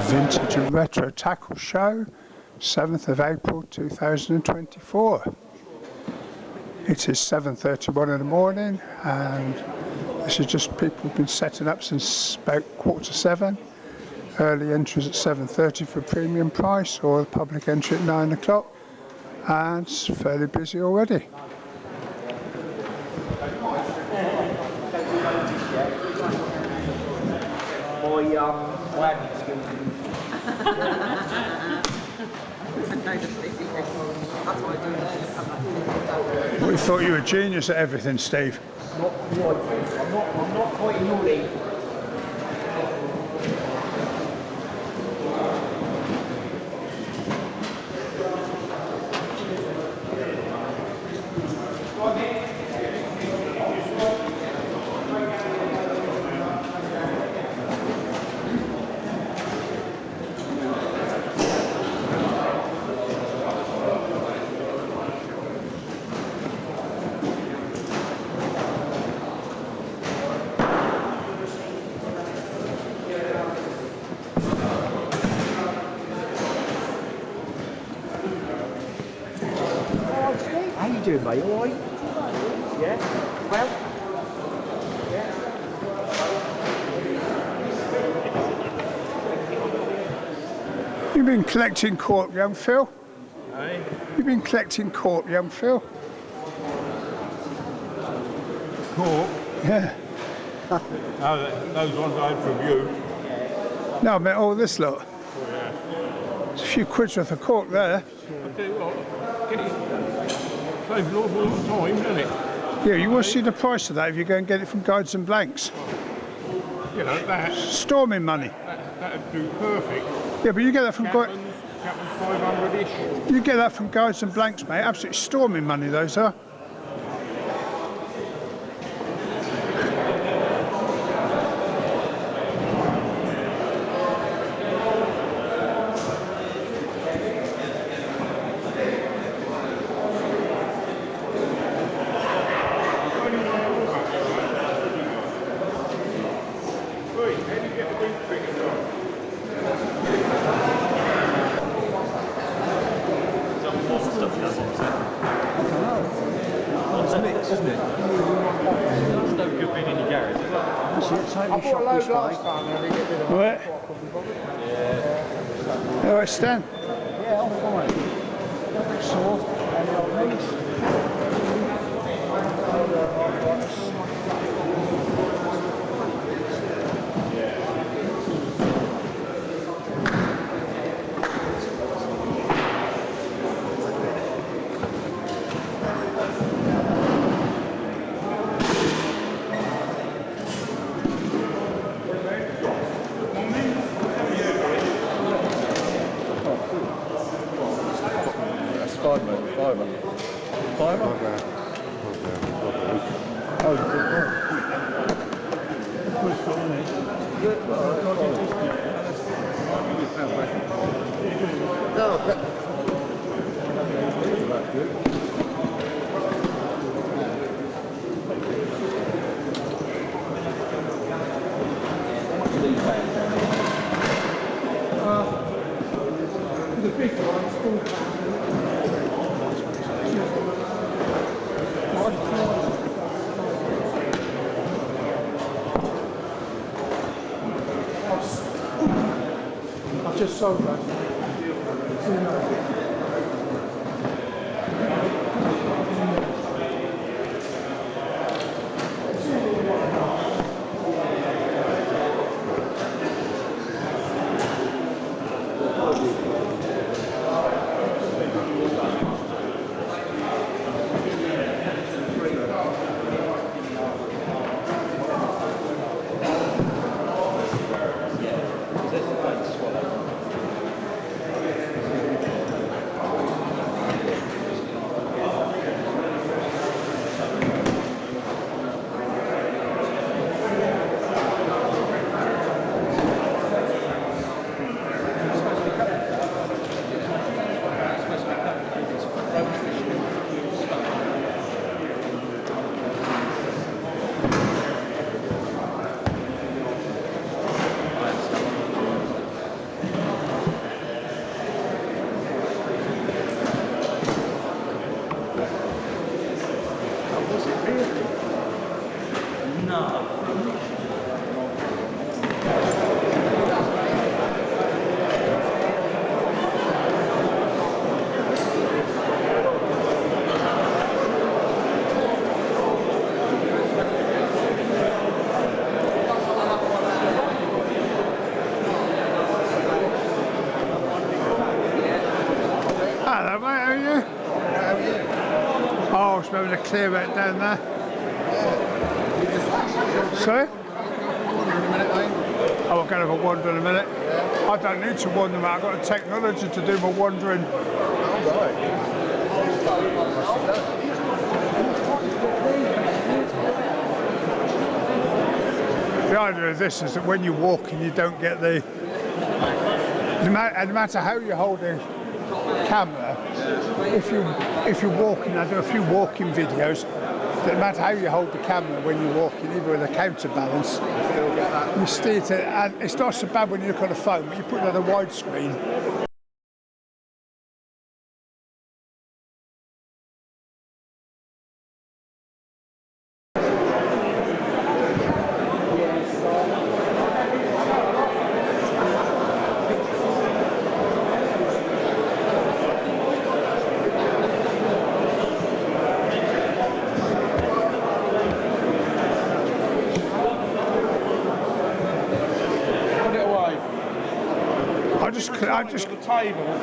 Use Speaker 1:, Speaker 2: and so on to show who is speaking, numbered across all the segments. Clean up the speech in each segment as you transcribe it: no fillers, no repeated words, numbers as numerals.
Speaker 1: Vintage and Retro Tackle Show, 7th of April 2024. It is 7:31 in the morning, and this is just people who've been setting up since about 6:45. Early entries at 7:30 for premium price, or the public entry at 9 o'clock, and it's fairly busy already. We thought you were a genius at everything, Steve.
Speaker 2: Not quite. I'm not quite naughty. How you doing, mate? All right? Yeah? Well? Yeah?
Speaker 1: You've been collecting cork, young Phil?
Speaker 3: Hey?
Speaker 1: You've been collecting cork, young Phil?
Speaker 3: Cork?
Speaker 1: Yeah.
Speaker 3: No, those ones I had from you.
Speaker 1: No, I meant all this lot.
Speaker 3: Oh, yeah.
Speaker 1: It's a few quid's worth of cork there.
Speaker 3: I tell you what, get it. Saves an awful lot of time, doesn't it?
Speaker 1: Yeah, you want to see the price of that if you go and get it from Guides and Blanks.
Speaker 3: You know, that,
Speaker 1: Storming money.
Speaker 3: that'd do perfect.
Speaker 1: Yeah, but you get that from
Speaker 3: Chapman's 500-ish.
Speaker 1: You get that from Guides and Blanks, mate. Absolutely storming money, those are.
Speaker 4: Isn't it? There's no good being in your garage, is it? That's it,
Speaker 2: I bought a load last time and I didn't get rid of it.
Speaker 1: Right.
Speaker 2: Yeah.
Speaker 1: All right, Stan.
Speaker 2: Yeah, I'm fine. Don't sore. And your knees.
Speaker 1: I've just sold that. Oh, it's maybe to clear it down there. Sorry? Oh, we're going to have a wander in a minute. I don't need to wander, mate. I've got the technology to do my wandering. The idea of this is that when you're walking, you don't get the... No matter how you hold the camera, if you're walking, I do a few walking videos. No matter how you hold the camera when you're walking, even with a counterbalance, you steer it, and it's not so bad when you look on a phone, but you put it on a widescreen.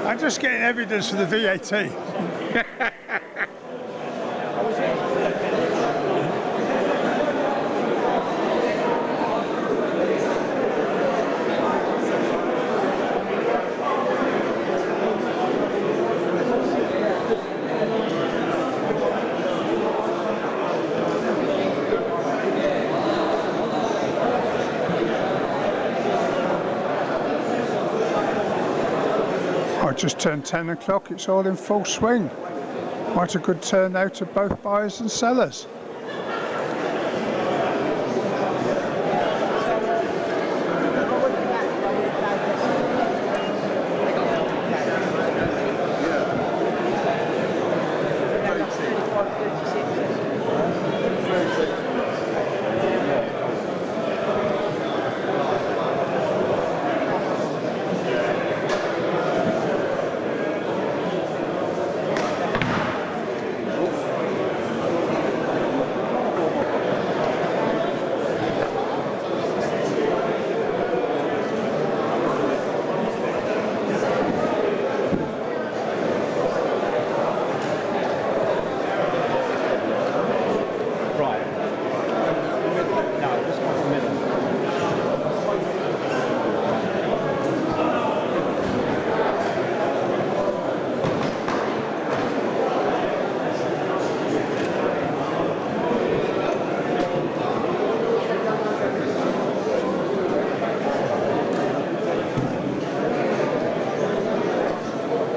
Speaker 1: I'm just getting evidence for the VAT. I just turned 10 o'clock, it's all in full swing. What a good turnout of both buyers and sellers.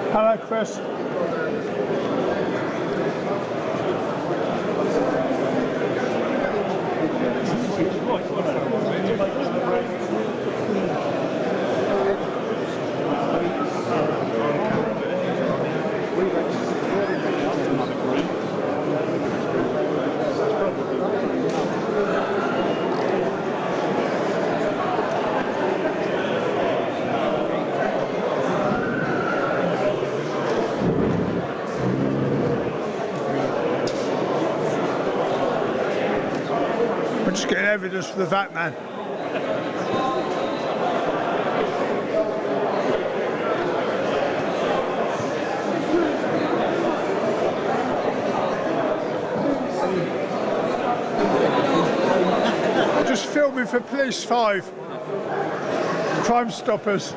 Speaker 1: Hello, Chris. We're just getting evidence for the VAT man. Just filming for Police 5. Crime Stoppers.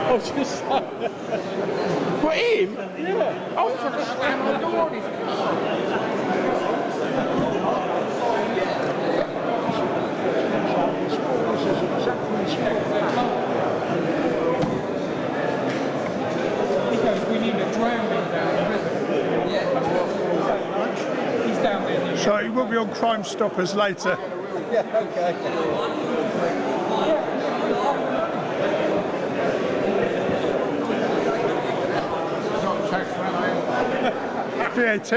Speaker 3: I was just saying. What, him? Yeah. Oh, for the slam the door.
Speaker 5: He goes, we need a drowning down the river. Yeah. He's down there.
Speaker 1: So he will be on Crime Stoppers later.
Speaker 2: Yeah, okay.
Speaker 1: VAT.